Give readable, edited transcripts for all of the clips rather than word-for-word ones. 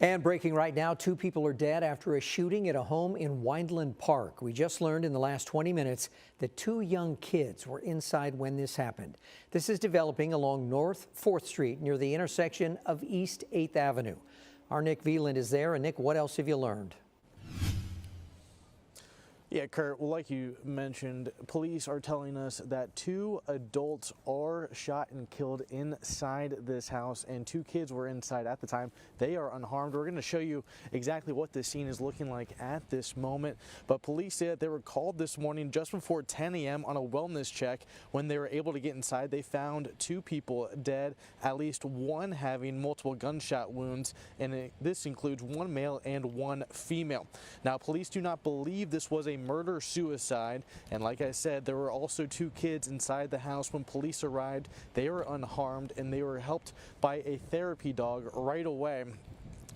And breaking right now, 2 people are dead after a shooting at a home in Weinland Park. We just learned in the last 20 minutes that 2 young kids were inside when this happened. This is developing along North 4th Street near the intersection of East 8th Avenue. Our Nick Wieland is there. And Nick, what else have you learned? Yeah, Kurt, well, like you mentioned, police are telling us that 2 adults are shot and killed inside this house, and 2 kids were inside at the time. They are unharmed. We're going to show you exactly what this scene is looking like at this moment. But police said they were called this morning just before 10 a.m. on a wellness check. When they were able to get inside, they found 2 people dead, at least 1 having multiple gunshot wounds, and this includes 1 male and 1 female. Now, police do not believe this was a murder-suicide, and like I said, there were also 2 kids inside the house when police arrived. They were unharmed, and they were helped by a therapy dog right away.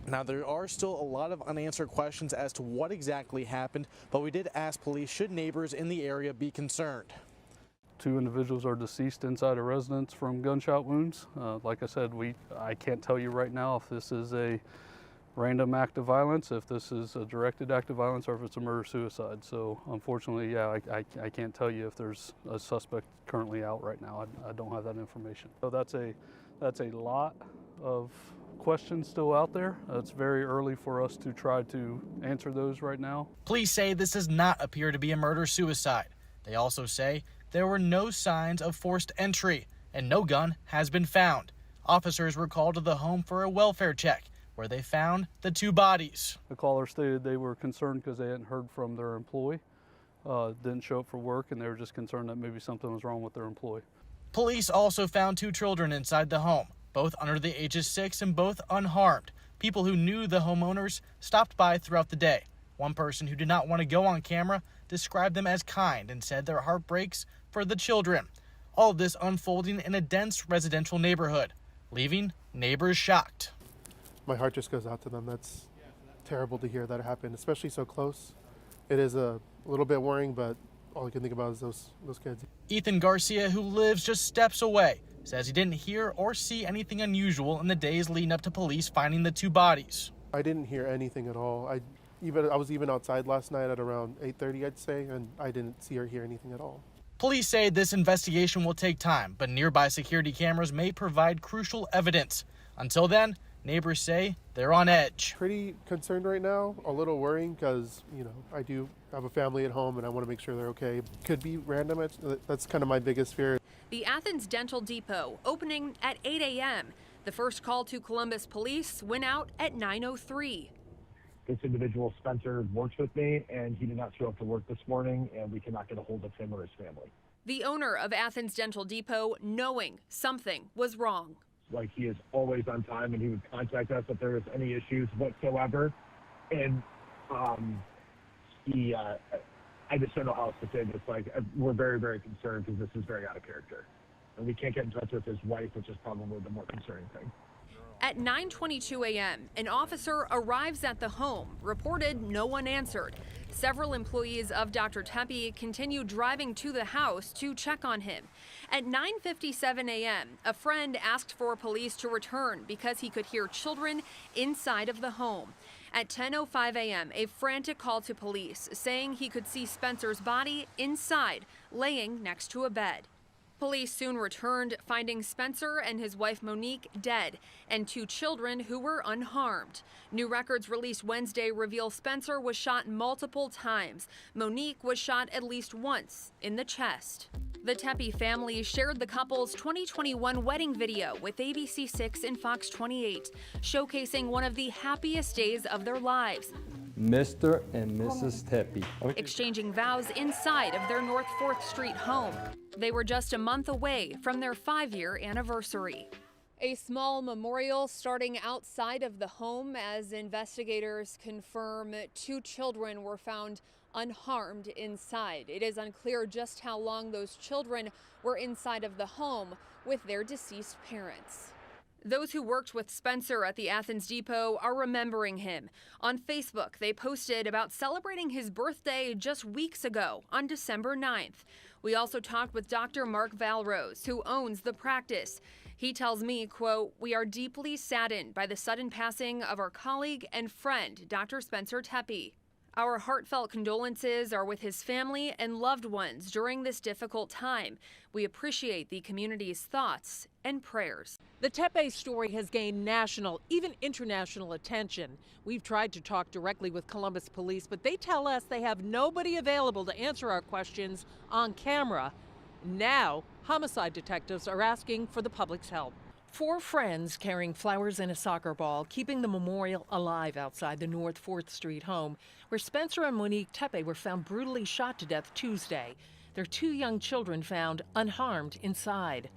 Now, there are still a lot of unanswered questions as to what exactly happened, but we did ask police, should neighbors in the area be concerned? 2 individuals are deceased inside a residence from gunshot wounds. Like I said, I can't tell you right now if this is a random act of violence, if this is a directed act of violence, or if it's a murder-suicide. So unfortunately, yeah, I can't tell you if there's a suspect currently out right now. I don't have that information. So that's a lot of questions still out there. It's very early for us to try to answer those right now. Police say this does not appear to be a murder-suicide. They also say there were no signs of forced entry and no gun has been found. Officers were called to the home for a welfare check, where they found the 2 bodies. The caller stated they were concerned because they hadn't heard from their employee, didn't show up for work, and they were just concerned that maybe something was wrong with their employee. Police also found 2 children inside the home, both under the age of 6 and both unharmed. People who knew the homeowners stopped by throughout the day. One person who did not want to go on camera described them as kind and said their heart breaks for the children. All of this unfolding in a dense residential neighborhood, leaving neighbors shocked. My heart just goes out to them. That's terrible to hear that happen, especially so close. It is a little bit worrying, but all I can think about is those kids. Ethan Garcia, who lives just steps away, says he didn't hear or see anything unusual in the days leading up to police finding the 2 bodies. I didn't hear anything at all. I was even outside last night at around 8:30, I'd say, and I didn't see or hear anything at all. Police say this investigation will take time, but nearby security cameras may provide crucial evidence. Until then, neighbors say they're on edge. Pretty concerned right now, a little worrying because, I do have a family at home and I want to make sure they're okay. Could be random. That's kind of my biggest fear. The Athens Dental Depot opening at 8 a.m. The first call to Columbus police went out at 9:03. This individual, Spencer, works with me, and he did not show up to work this morning, and we cannot get a hold of him or his family. The owner of Athens Dental Depot knowing something was wrong. Like, he is always on time, and he would contact us if there was any issues whatsoever. And I just don't know how else to say this. Like, we're very, very concerned because this is very out of character. And we can't get in touch with his wife, which is probably the more concerning thing. At 9:22 a.m., an officer arrives at the home, reported no one answered. Several employees of Dr. Tepe continue driving to the house to check on him. At 9:57 a.m., a friend asked for police to return because he could hear children inside of the home. At 10:05 a.m., a frantic call to police saying he could see Spencer's body inside, laying next to a bed. Police soon returned, finding Spencer and his wife Monique dead and 2 children who were unharmed. New records released Wednesday reveal Spencer was shot multiple times. Monique was shot at least once in the chest. The Tepe family shared the couple's 2021 wedding video with WSYX and Fox 28, showcasing one of the happiest days of their lives. Mr. and Mrs. Tepe. Exchanging vows inside of their North 4th Street home. They were just a month away from their 5-year anniversary. A small memorial starting outside of the home as investigators confirm 2 children were found unharmed inside. It is unclear just how long those children were inside of the home with their deceased parents. Those who worked with Spencer at the Athens Depot are remembering him. On Facebook, they posted about celebrating his birthday just weeks ago on December 9th. We also talked with Dr. Mark Valrose, who owns the practice. He tells me, quote, "We are deeply saddened by the sudden passing of our colleague and friend, Dr. Spencer Tepe. Our heartfelt condolences are with his family and loved ones during this difficult time. We appreciate the community's thoughts and prayers." The Tepe story has gained national, even international attention. We've tried to talk directly with Columbus police, but they tell us they have nobody available to answer our questions on camera. Now, homicide detectives are asking for the public's help. 4 friends carrying flowers and a soccer ball, keeping the memorial alive outside the North 4th Street home, where Spencer and Monique Tepe were found brutally shot to death Tuesday. Their 2 young children found unharmed inside.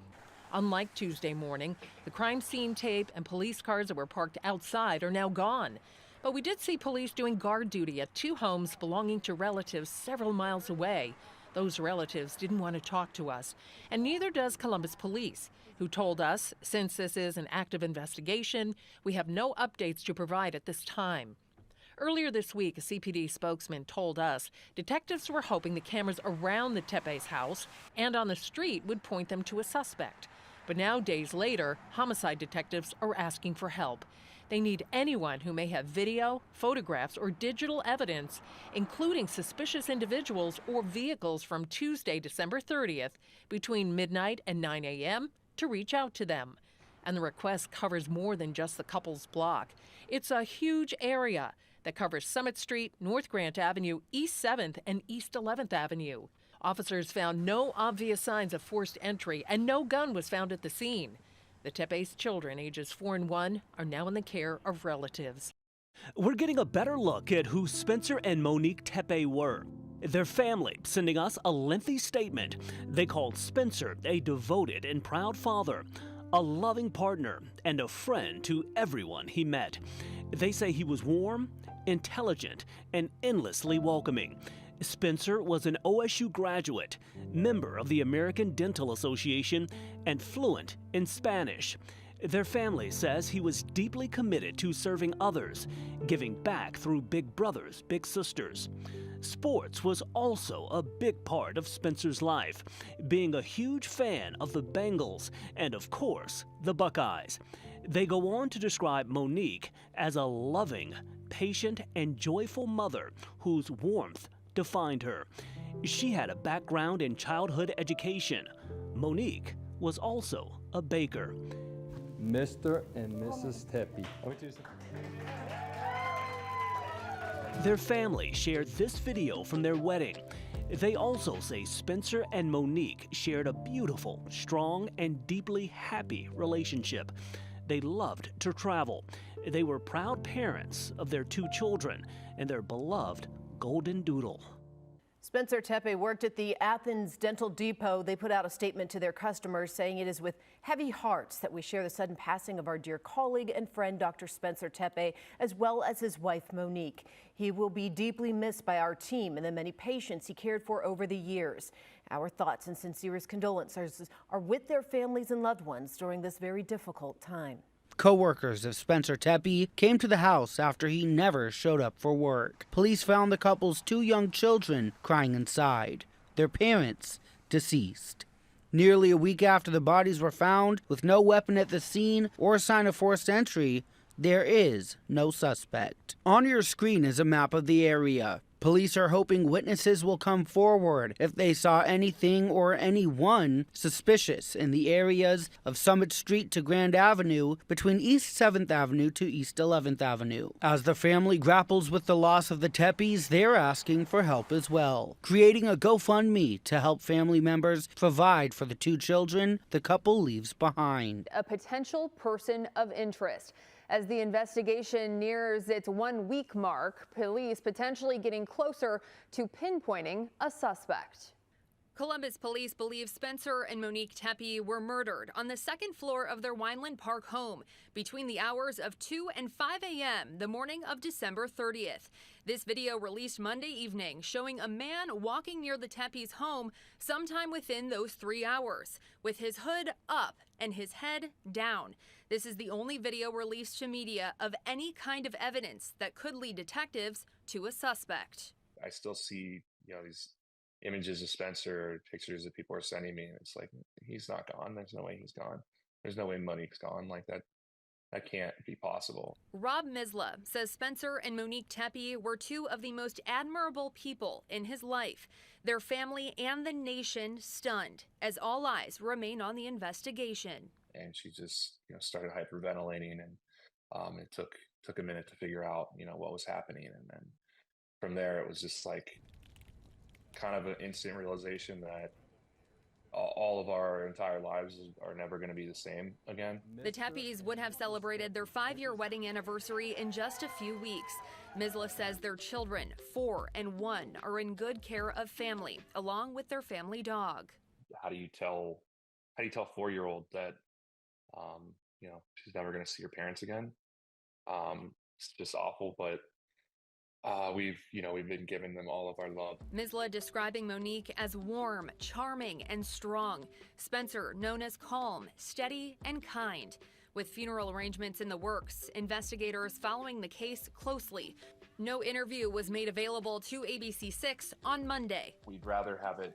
Unlike Tuesday morning, the crime scene tape and police cars that were parked outside are now gone. But we did see police doing guard duty at 2 homes belonging to relatives several miles away. Those relatives didn't want to talk to us, and neither does Columbus Police, who told us, since this is an active investigation, we have no updates to provide at this time. Earlier this week, a CPD spokesman told us detectives were hoping the cameras around the Tepes house and on the street would point them to a suspect. But now, days later, homicide detectives are asking for help. They need anyone who may have video, photographs, or digital evidence, including suspicious individuals or vehicles from Tuesday, December 30th, between midnight and 9 a.m., to reach out to them. And the request covers more than just the couple's block. It's a huge area that covers Summit Street, North Grant Avenue, East 7th, and East 11th Avenue. Officers found no obvious signs of forced entry, and no gun was found at the scene. The Tepes children, ages 4 and 1, are now in the care of relatives. We're getting a better look at who Spencer and Monique Tepe were. Their family sending us a lengthy statement. They called Spencer a devoted and proud father, a loving partner, and a friend to everyone he met. They say he was warm, intelligent, and endlessly welcoming. Spencer was an OSU graduate, member of the American Dental Association, and fluent in Spanish. Their family says he was deeply committed to serving others, giving back through big brothers, big sisters. Sports was also a big part of Spencer's life, being a huge fan of the Bengals and, of course, the Buckeyes. They go on to describe Monique as a loving, patient, and joyful mother whose warmth defined her. She had a background in childhood education. Monique was also a baker. Mr. and Mrs. Tepe. Their family shared this video from their wedding. They also say Spencer and Monique shared a beautiful, strong, and deeply happy relationship. They loved to travel. They were proud parents of their 2 children and their beloved golden doodle. Spencer Tepe worked at the Athens Dental Depot. They put out a statement to their customers saying it is with heavy hearts that we share the sudden passing of our dear colleague and friend, Dr. Spencer Tepe, as well as his wife, Monique. He will be deeply missed by our team and the many patients he cared for over the years. Our thoughts and sincerest condolences are with their families and loved ones during this very difficult time. Co-workers of Spencer Tepe came to the house after he never showed up for work. Police found the couple's 2 young children crying inside, their parents deceased. Nearly a week after the bodies were found, with no weapon at the scene or sign of forced entry, there is no suspect. On your screen is a map of the area. Police are hoping witnesses will come forward if they saw anything or anyone suspicious in the areas of Summit Street to Grand Avenue between East 7th Avenue to East 11th Avenue. As the family grapples with the loss of the Tepes, they're asking for help as well, creating a GoFundMe to help family members provide for the 2 children the couple leaves behind. A potential person of interest. As the investigation nears its 1-week mark, police potentially getting closer to pinpointing a suspect. Columbus police believe Spencer and Monique Tepe were murdered on the 2nd floor of their Weinland Park home between the hours of 2 and 5 a.m. the morning of December 30th. This video released Monday evening showing a man walking near the Tepes' home sometime within those 3 hours, with his hood up and his head down. This is the only video released to media of any kind of evidence that could lead detectives to a suspect. I still see, these images of Spencer, pictures that people are sending me, and it's like, he's not gone. There's no way he's gone. there's no way Monique's gone. Like that can't be possible. Rob Misla says Spencer and Monique Tepe were two of the most admirable people in his life. Their family and the nation stunned as all eyes remain on the investigation. And she just, started hyperventilating, and it took a minute to figure out, what was happening. And then from there, it was just like kind of an instant realization that all of our entire lives are never going to be the same again. The Tepes would have celebrated their 5-year wedding anniversary in just a few weeks. Misla says their children, 4 and 1, are in good care of family, along with their family dog. How do you tell a 4-year-old that, she's never going to see her parents again? It's just awful, but we've been giving them all of our love. Misla describing Monique as warm, charming, and strong. Spencer known as calm, steady, and kind. With funeral arrangements in the works, investigators following the case closely. No interview was made available to ABC6 on Monday. We'd rather have it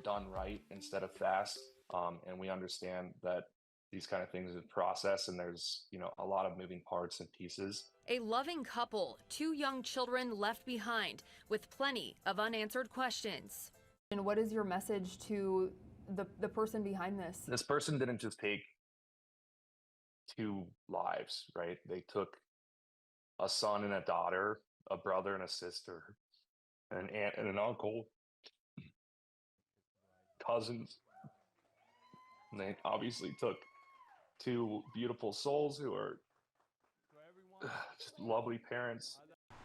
done right instead of fast, and we understand that these kind of things is a process, and there's a lot of moving parts and pieces. A loving couple, 2 young children left behind with plenty of unanswered questions. And what is your message to the person behind this? This person didn't just take 2 lives, right? They took a son and a daughter, a brother and a sister, an aunt and an uncle, cousins. And they obviously took 2 beautiful souls who are just lovely parents.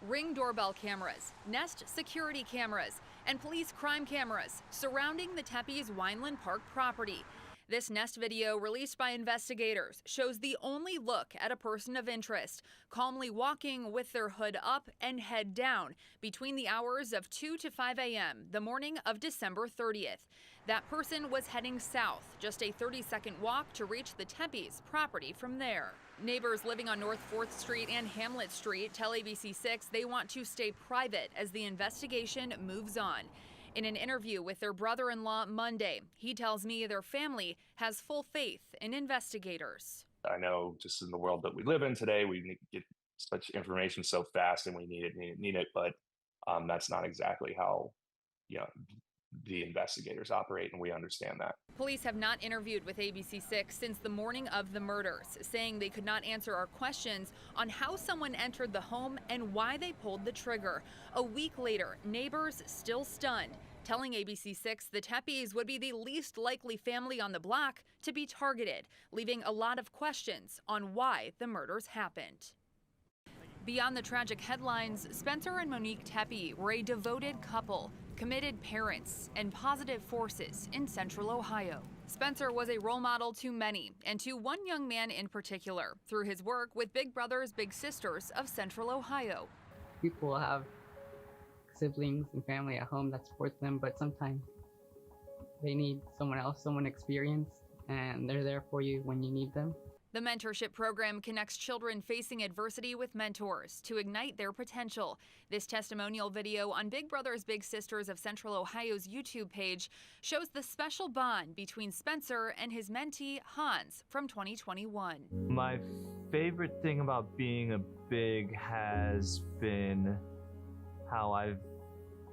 Ring doorbell cameras, Nest security cameras, and police crime cameras surrounding the Tepes Weinland Park property. This Nest video released by investigators shows the only look at a person of interest, calmly walking with their hood up and head down between the hours of 2 to 5 a.m. the morning of December 30th. That person was heading south, just a 30-second walk to reach the Tepes property from there. Neighbors living on North 4th Street and Hamlet Street tell ABC6 they want to stay private as the investigation moves on. In an interview with their brother-in-law Monday, he tells me their family has full faith in investigators. I know just in the world that we live in today, we get such information so fast and we need it, but that's not exactly how the investigators operate, and we understand that. Police have not interviewed with ABC6 since the morning of the murders, saying they could not answer our questions on how someone entered the home and why they pulled the trigger. A week later, neighbors still stunned, telling ABC6 the Tepes would be the least likely family on the block to be targeted, leaving a lot of questions on why the murders happened. Beyond the tragic headlines, Spencer and Monique Tepe were a devoted couple, committed parents, and positive forces in Central Ohio. Spencer was a role model to many, and to one young man in particular, through his work with Big Brothers Big Sisters of Central Ohio. People have siblings and family at home that supports them, but sometimes they need someone else, someone experienced, and they're there for you when you need them. The mentorship program connects children facing adversity with mentors to ignite their potential. This testimonial video on Big Brothers Big Sisters of Central Ohio's YouTube page shows the special bond between Spencer and his mentee Hans from 2021. My favorite thing about being a Big has been how I've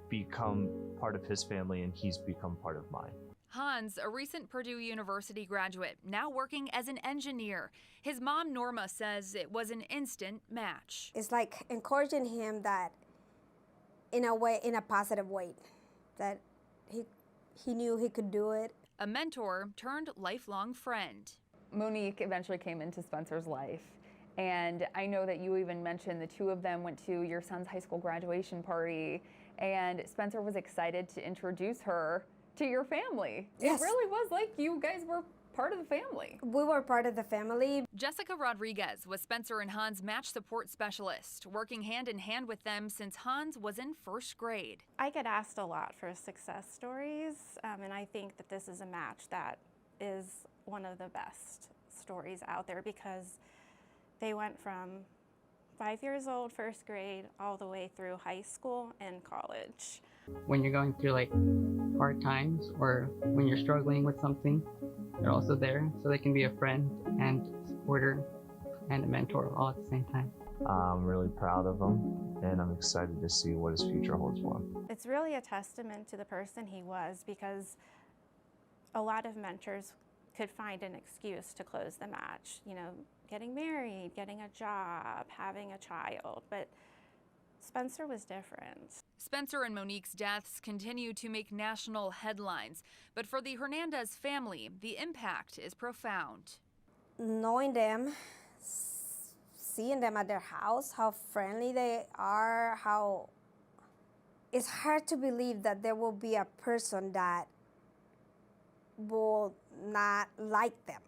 become part of his family and he's become part of mine. Hans, a recent Purdue University graduate, now working as an engineer. His mom, Norma, says it was an instant match. It's like encouraging him that in a positive way, that he knew he could do it. A mentor turned lifelong friend. Monique eventually came into Spencer's life. And I know that you even mentioned the 2 of them went to your son's high school graduation party, and Spencer was excited to introduce her to your family. Yes. It really was like you guys were part of the family. We were part of the family. Jessica Rodriguez was Spencer and Hans' match support specialist, working hand in hand with them since Hans was in 1st grade. I get asked a lot for success stories, and I think that this is a match that is one of the best stories out there because they went from 5 years old, 1st grade, all the way through high school and college. When you're going through like hard times or when you're struggling with something, they're also there, so they can be a friend and supporter and a mentor all at the same time. I'm really proud of him, and I'm excited to see what his future holds for him. It's really a testament to the person he was, because a lot of mentors could find an excuse to close the match. You know, getting married, getting a job, having a child, but Spencer was different. Spencer and Monique's deaths continue to make national headlines, but for the Hernandez family, the impact is profound. Knowing them, seeing them at their house, how friendly they are, how it's hard to believe that there will be a person that will not like them.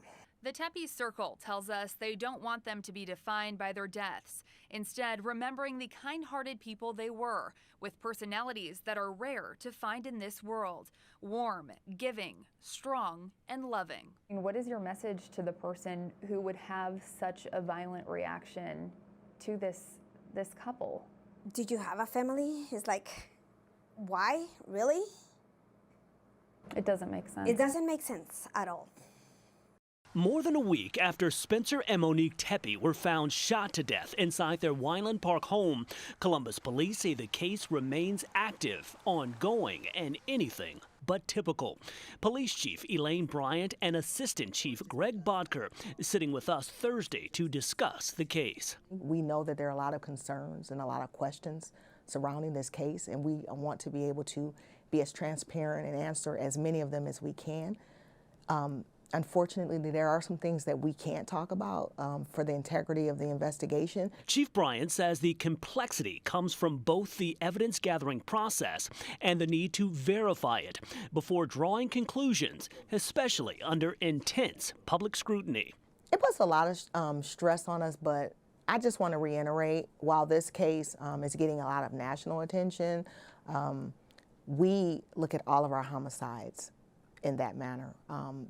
The Tepes Circle tells us they don't want them to be defined by their deaths, instead remembering the kind-hearted people they were, with personalities that are rare to find in this world: warm, giving, strong, and loving. And what is your message to the person who would have such a violent reaction to this couple? Did you have a family? It's like, why? Really? It doesn't make sense. It doesn't make sense at all. More than a week after Spencer and Monique Tepe were found shot to death inside their Weinland Park home, Columbus police say the case remains active, ongoing, and anything but typical. Police Chief Elaine Bryant and Assistant Chief Greg Bodker sitting with us Thursday to discuss the case. We know that there are a lot of concerns and a lot of questions surrounding this case, and we want to be able to be as transparent and answer as many of them as we can. Unfortunately, there are some things that we can't talk about for the integrity of the investigation. Chief Bryant says the complexity comes from both the evidence gathering process and the need to verify it before drawing conclusions, especially under intense public scrutiny. It puts a lot of stress on us, but I just want to reiterate, while this case is getting a lot of national attention, we look at all of our homicides in that manner.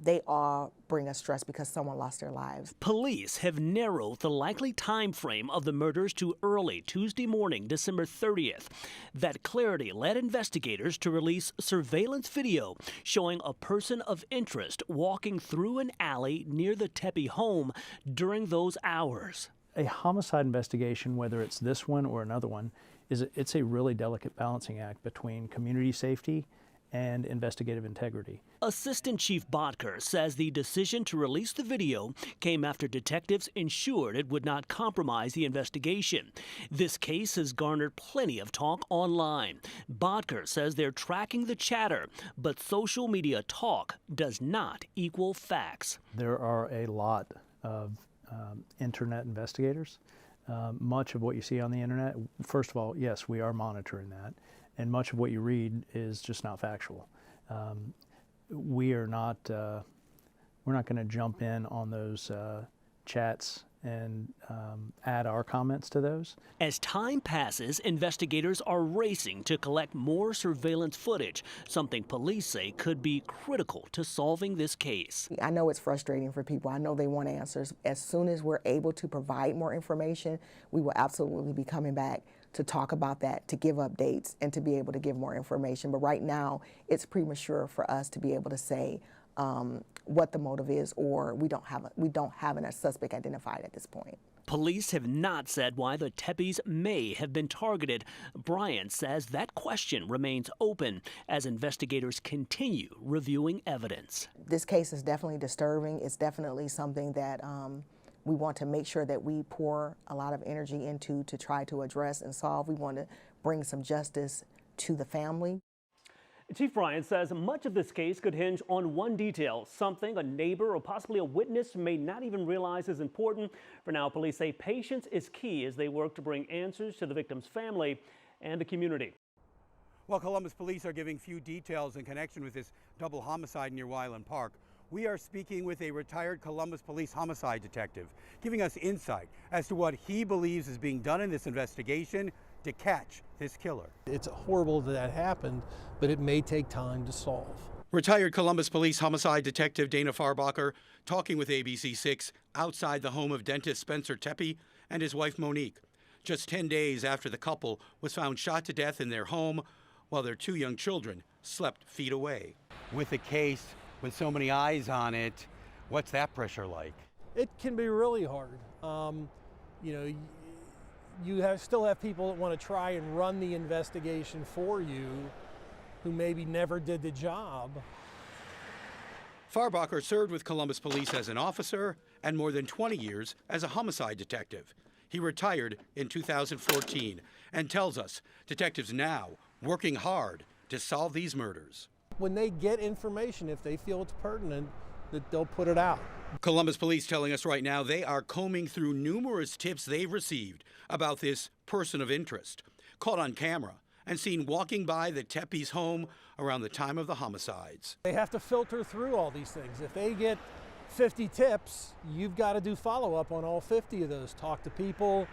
They all bring us stress because someone lost their lives. Police have narrowed the likely time frame of the murders to early Tuesday morning, December 30th. That clarity led investigators to release surveillance video showing a person of interest walking through an alley near the Tepe home during those hours. A homicide investigation, whether it's this one or another one, it's a really delicate balancing act between community safety and investigative integrity. Assistant Chief Bodker says the decision to release the video came after detectives ensured it would not compromise the investigation. This case has garnered plenty of talk online. Bodker says they're tracking the chatter, but social media talk does not equal facts. There are a lot of internet investigators. Much of what you see on the internet, first of all, yes, we are monitoring that. And much of what you read is just not factual. We're not going to jump in on those chats and add our comments to those. As time passes, investigators are racing to collect more surveillance footage, something police say could be critical to solving this case. I know it's frustrating for people. I know they want answers. As soon as we're able to provide more information, we will absolutely be coming back to talk about that, to give updates, and to be able to give more information. But right now, it's premature for us to be able to say what the motive is, or we don't have a suspect identified at this point. Police have not said why the Tepes may have been targeted. Bryant says that question remains open as investigators continue reviewing evidence. This case is definitely disturbing. It's definitely something that we want to make sure that we pour a lot of energy into to try to address and solve. We want to bring some justice to the family. Chief Bryant says much of this case could hinge on one detail, something a neighbor or possibly a witness may not even realize is important. For now, police say patience is key as they work to bring answers to the victim's family and the community. While Columbus police are giving few details in connection with this double homicide near Weinland Park, we are speaking with a retired Columbus police homicide detective, giving us insight as to what he believes is being done in this investigation to catch this killer. It's horrible that happened, but it may take time to solve. Retired Columbus Police homicide detective Dana Farbacher talking with ABC6 outside the home of dentist Spencer Tepe and his wife Monique, just 10 days after the couple was found shot to death in their home while their 2 young children slept feet away. With a case with so many eyes on it, what's that pressure like? It can be really hard. You still have people that want to try and run the investigation for you who maybe never did the job. Farbacher served with Columbus Police as an officer and more than 20 years as a homicide detective. He retired in 2014 and tells us detectives now working hard to solve these murders. When they get information, if they feel it's pertinent, that they'll put it out. Columbus Police telling us right now they are combing through numerous tips they've received about this person of interest, caught on camera and seen walking by the Tepes home around the time of the homicides. They have to filter through all these things. If they get 50 tips, you've got to do follow-up on all 50 of those. Talk to people,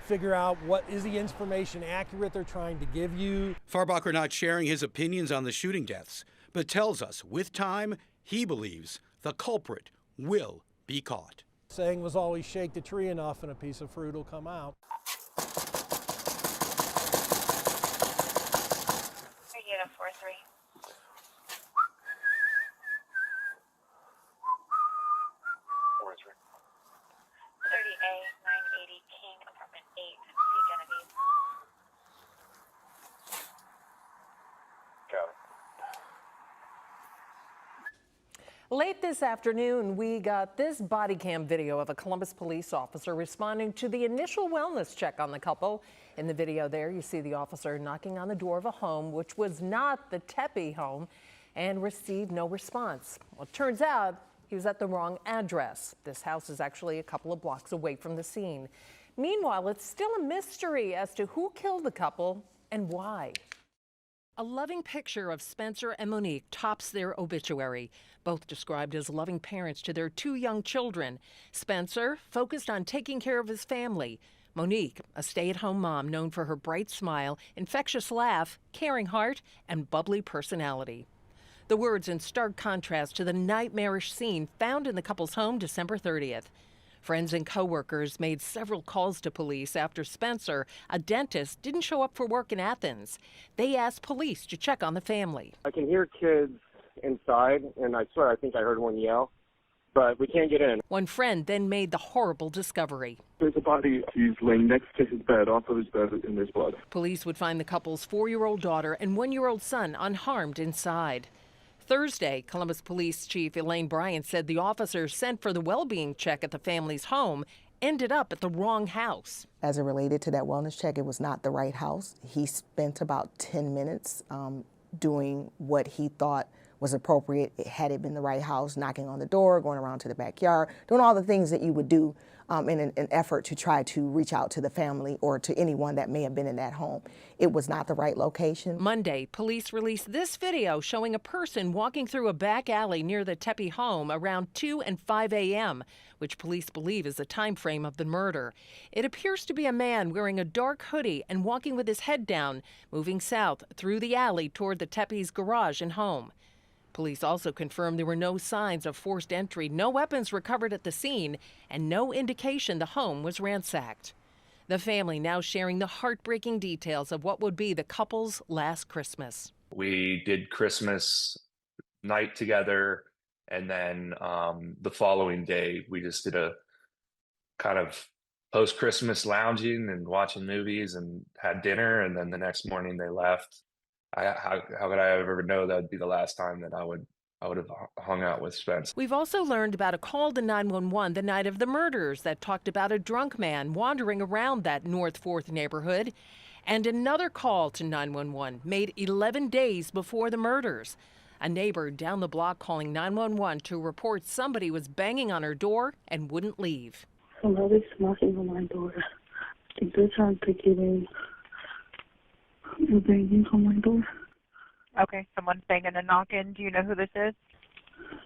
figure out what is the information accurate they're trying to give you. Farbacher not sharing his opinions on the shooting deaths, but tells us with time he believes the culprit will be caught. Saying was always shake the tree enough and a piece of fruit will come out. Unit 4-3. 30A 980 King, apartment 8, C Genevieve. Got it. Late this afternoon, we got this body cam video of a Columbus police officer responding to the initial wellness check on the couple. In the video there, you see the officer knocking on the door of a home, which was not the Tepe home, and received no response. Well, it turns out he was at the wrong address. This house is actually a couple of blocks away from the scene. Meanwhile, it's still a mystery as to who killed the couple and why. A loving picture of Spencer and Monique tops their obituary, both described as loving parents to their 2 young children. Spencer focused on taking care of his family. Monique, a stay-at-home mom known for her bright smile, infectious laugh, caring heart, and bubbly personality. The words in stark contrast to the nightmarish scene found in the couple's home December 30th. Friends and coworkers made several calls to police after Spencer, a dentist, didn't show up for work in Athens. They asked police to check on the family. I can hear kids inside, and I swear I think I heard one yell, but we can't get in. One friend then made the horrible discovery. There's a body. He's laying next to his bed, off of his bed, and there's blood. Police would find the couple's 4-year-old daughter and 1-year-old son unharmed inside. Thursday, Columbus Police Chief Elaine Bryant said the officers sent for the well-being check at the family's home ended up at the wrong house. As it related to that wellness check, it was not the right house. He spent about 10 minutes doing what he thought was appropriate had it been the right house, knocking on the door, going around to the backyard, doing all the things that you would do in an effort to try to reach out to the family or to anyone that may have been in that home. It was not the right location. Monday, police released this video showing a person walking through a back alley near the Tepe home around 2 and 5 a.m., which police believe is the time frame of the murder. It appears to be a man wearing a dark hoodie and walking with his head down, moving south through the alley toward the Tepes garage and home. Police also confirmed there were no signs of forced entry, no weapons recovered at the scene, and no indication the home was ransacked. The family now sharing the heartbreaking details of what would be the couple's last Christmas. We did Christmas night together, and then the following day we just did a kind of post-Christmas lounging and watching movies and had dinner, and then the next morning they left. How could I ever know that would be the last time that I would have hung out with Spence? We've also learned about a call to 911 the night of the murders that talked about a drunk man wandering around that North 4th neighborhood, and another call to 911 made 11 days before the murders. A neighbor down the block calling 911 to report somebody was banging on her door and wouldn't leave. Somebody's knocking on my door. I think they're trying to get in. They're banging on my door. Okay, someone's banging and knocking. Do you know who this is?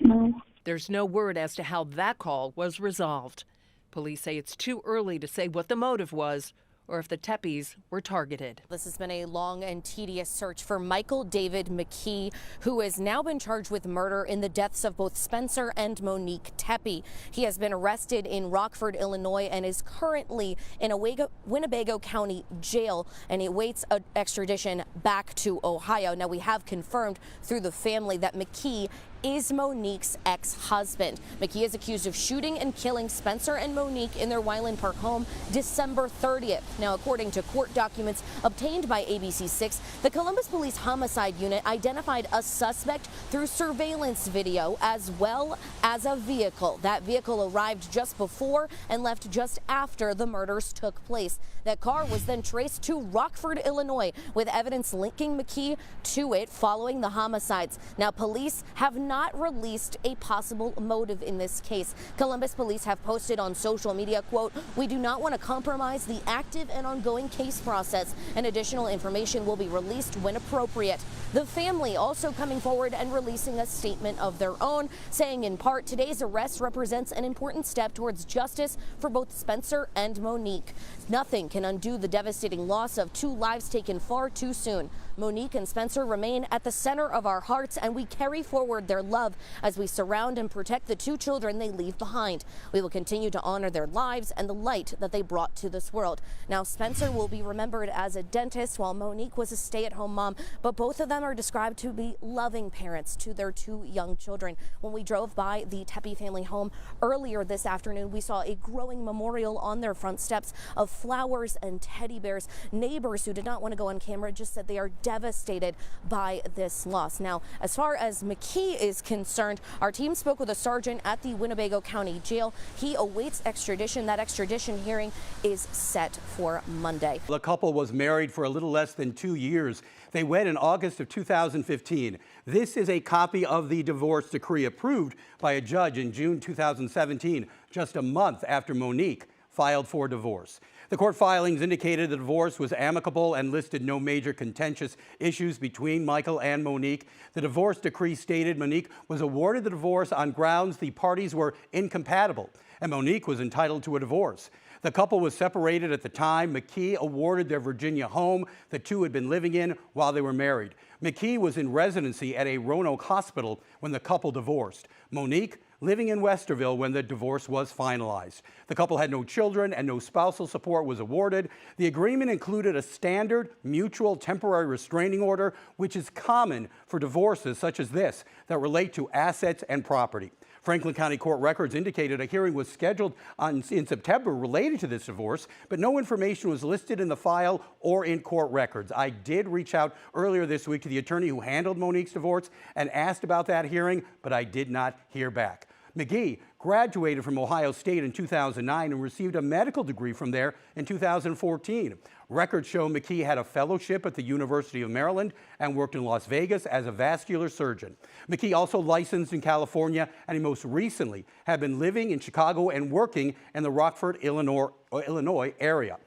No. There's no word as to how that call was resolved. Police say it's too early to say what the motive was or if the Tepes were targeted. This has been a long and tedious search for Michael David McKee, who has now been charged with murder in the deaths of both Spencer and Monique Tepe. He has been arrested in Rockford, Illinois, and is currently in a Winnebago County jail, and he awaits an extradition back to Ohio. Now, we have confirmed through the family that McKee is Monique's ex-husband. McKee is accused of shooting and killing Spencer and Monique in their Weinland Park home December 30th. Now, according to court documents obtained by WSYX, the Columbus Police Homicide Unit identified a suspect through surveillance video as well as a vehicle. That vehicle arrived just before and left just after the murders took place. That car was then traced to Rockford, Illinois, with evidence linking McKee to it following the homicides. Now, police have not released a possible motive in this case. Columbus police have posted on social media, quote, "We do not want to compromise the active and ongoing case process, and additional information will be released when appropriate." The family also coming forward and releasing a statement of their own, saying in part, today's arrest represents an important step towards justice for both Spencer and Monique. Nothing can undo the devastating loss of two lives taken far too soon. Monique and Spencer remain at the center of our hearts, and we carry forward their love as we surround and protect the two children they leave behind. We will continue to honor their lives and the light that they brought to this world. Now, Spencer will be remembered as a dentist, while Monique was a stay-at-home mom, but both of them are described to be loving parents to their two young children. When we drove by the Tepe family home earlier this afternoon, we saw a growing memorial on their front steps of flowers and teddy bears. Neighbors who did not want to go on camera just said they are devastated by this loss. Now, as far as McKee is concerned, our team spoke with a sergeant at the Winnebago County Jail. He awaits extradition. That extradition hearing is set for Monday. The couple was married for a little less than 2 years. They wed in August of 2015. This is a copy of the divorce decree approved by a judge in June 2017, just a month after Monique filed for divorce. The court filings indicated the divorce was amicable and listed no major contentious issues between Michael and Monique. The divorce decree stated Monique was awarded the divorce on grounds the parties were incompatible, and Monique was entitled to a divorce. The couple was separated at the time. McKee awarded their Virginia home the two had been living in while they were married. McKee was in residency at a Roanoke hospital when the couple divorced. Monique living in Westerville when the divorce was finalized. The couple had no children and no spousal support was awarded. The agreement included a standard mutual temporary restraining order, which is common for divorces such as this that relate to assets and property. Franklin County Court records indicated a hearing was scheduled in September related to this divorce, but no information was listed in the file or in court records. I did reach out earlier this week to the attorney who handled Monique's divorce and asked about that hearing, but I did not hear back. McKee graduated from Ohio State in 2009 and received a medical degree from there in 2014. Records show McKee had a fellowship at the University of Maryland and worked in Las Vegas as a vascular surgeon. McKee also licensed in California, and he most recently had been living in Chicago and working in the Rockford, Illinois area.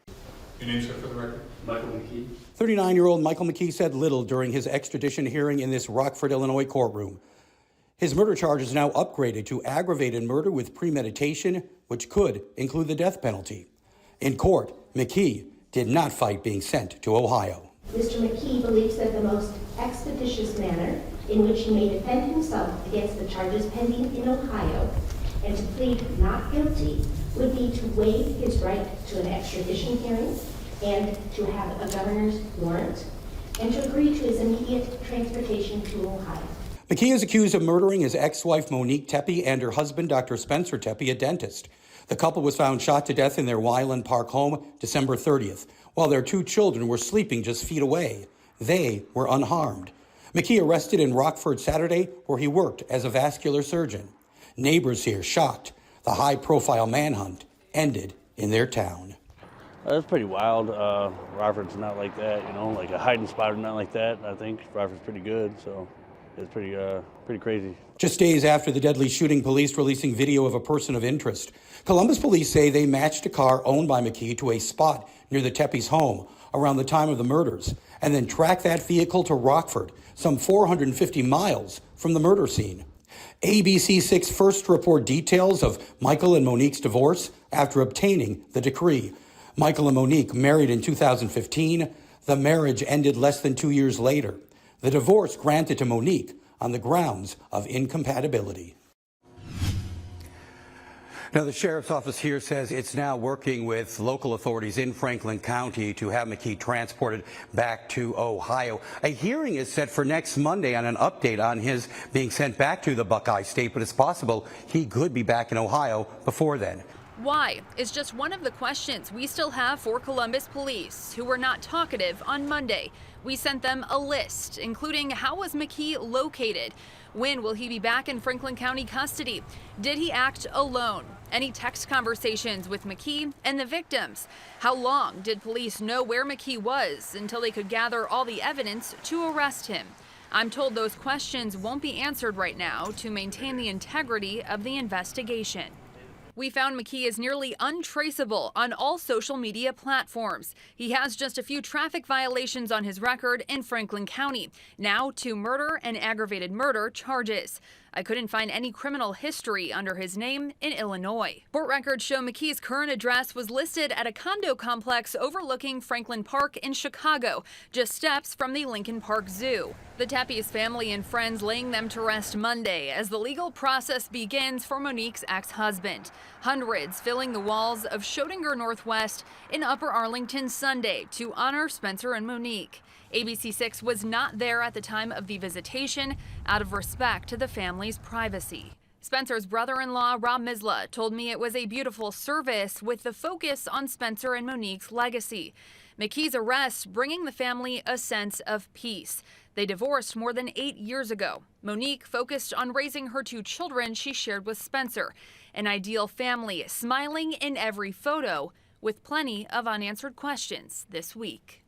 Your name, sir, for the record? Michael McKee. 39-year-old Michael McKee said little during his extradition hearing in this Rockford, Illinois courtroom. His murder charge is now upgraded to aggravated murder with premeditation, which could include the death penalty. In court, McKee did not fight being sent to Ohio. Mr. McKee believes that the most expeditious manner in which he may defend himself against the charges pending in Ohio and to plead not guilty would be to waive his right to an extradition hearing and to have a governor's warrant and to agree to his immediate transportation to Ohio. McKee is accused of murdering his ex-wife Monique Tepe and her husband Dr. Spencer Tepe, a dentist. The couple was found shot to death in their Weinland Park home December 30th, while their two children were sleeping just feet away. They were unharmed. McKee arrested in Rockford Saturday, where he worked as a vascular surgeon. Neighbors here shocked. The high-profile manhunt ended in their town. That's pretty wild. Rockford's not like that, like a hiding spot or not like that. I think Rockford's pretty good, so it's pretty crazy. Just days after the deadly shooting, police releasing video of a person of interest. Columbus police say they matched a car owned by McKee to a spot near the Tepes home around the time of the murders, and then tracked that vehicle to Rockford, some 450 miles from the murder scene. ABC6 first report details of Michael and Monique's divorce after obtaining the decree. Michael and Monique married in 2015. The marriage ended less than 2 years later. The divorce granted to Monique on the grounds of incompatibility. Now, the sheriff's office here says it's now working with local authorities in Franklin County to have McKee transported back to Ohio. A hearing is set for next Monday on an update on his being sent back to the Buckeye State, but it's possible he could be back in Ohio before then. Why is just one of the questions we still have for Columbus police, who were not talkative on Monday. We sent them a list, including how was McKee located? When will he be back in Franklin County custody? Did he act alone? Any text conversations with McKee and the victims? How long did police know where McKee was until they could gather all the evidence to arrest him? I'm told those questions won't be answered right now to maintain the integrity of the investigation. We found McKee is nearly untraceable on all social media platforms. He has just a few traffic violations on his record in Franklin County. Now 2 murder and aggravated murder charges. I couldn't find any criminal history under his name in Illinois. Court records show McKee's current address was listed at a condo complex overlooking Weinland Park in Chicago, just steps from the Lincoln Park Zoo. The Tepes family and friends laying them to rest Monday as the legal process begins for Monique's ex-husband. Hundreds filling the walls of Schrodinger Northwest in Upper Arlington Sunday to honor Spencer and Monique. ABC6 was not there at the time of the visitation out of respect to the family's privacy. Spencer's brother-in-law, Rob Misla, told me it was a beautiful service with the focus on Spencer and Monique's legacy. McKee's arrest bringing the family a sense of peace. They divorced more than 8 years ago. Monique focused on raising her 2 children she shared with Spencer. An ideal family, smiling in every photo, with plenty of unanswered questions this week.